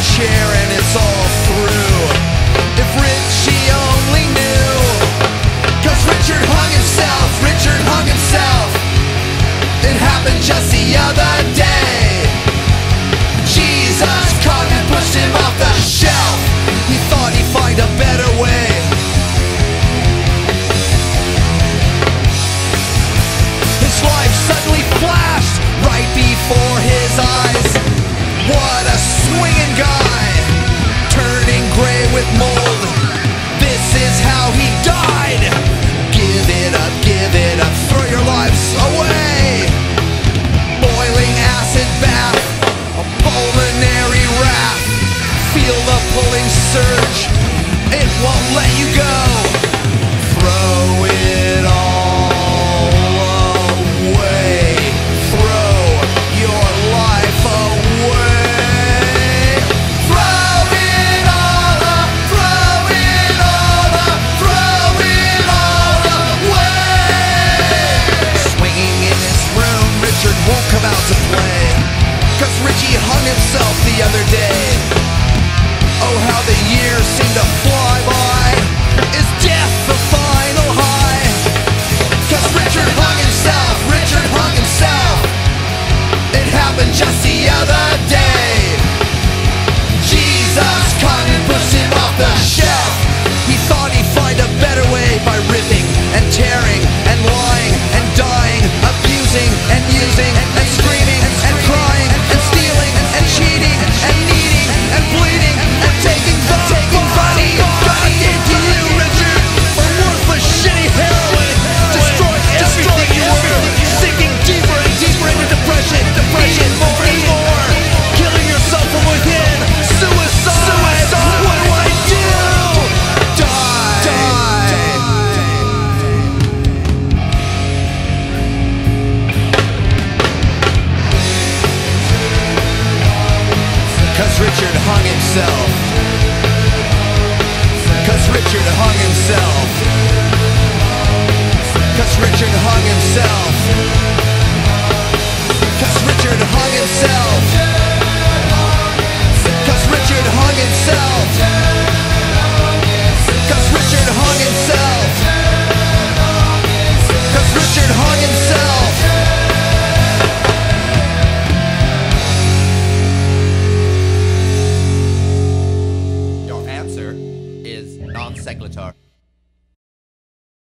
chair and it's all through. If Richie only knew. 'Cause Richard hung himself, Richard hung himself. It happened just the other day. Jesus caught and pushed him off the shelf. He thought he'd find a better way. His life suddenly flashed right before his eyes. What a swinging guy, turning gray with mold. This is how he died. Give it up, throw your lives away. Boiling acid bath, a pulmonary wrath. Feel the pulling surge, it won't let you go. Throw it all away. Throw your life away. Throw it all up, throw it all up, throw it all away. Swinging in his room, Richard won't come out to play. 'Cause Richie hung himself the other day. Oh, how the years seem to fly by. Is death the final high? 'Cause Richard hung himself, Richard hung himself. It happened just the other day. Jesus caught and pushed him off the shelf. He thought he'd find a better way by ripping and tearing and lying and dying, abusing and using and screaming and crying and stealing and cheating and needing and bleeding and taking the body God gave to you, Richard, for worthless shitty heroin. Destroyed everything you were, sinking deeper and deeper into depression, eating more and more, killing yourself from within. Suicide. What do I do? Die. 'Cause Richard hung himself. 'Cause Richard hung himself. 'Cause Richard hung himself. 'Cause Richard hung himself. 'Cause Richard hung himself. 'Cause Richard hung himself.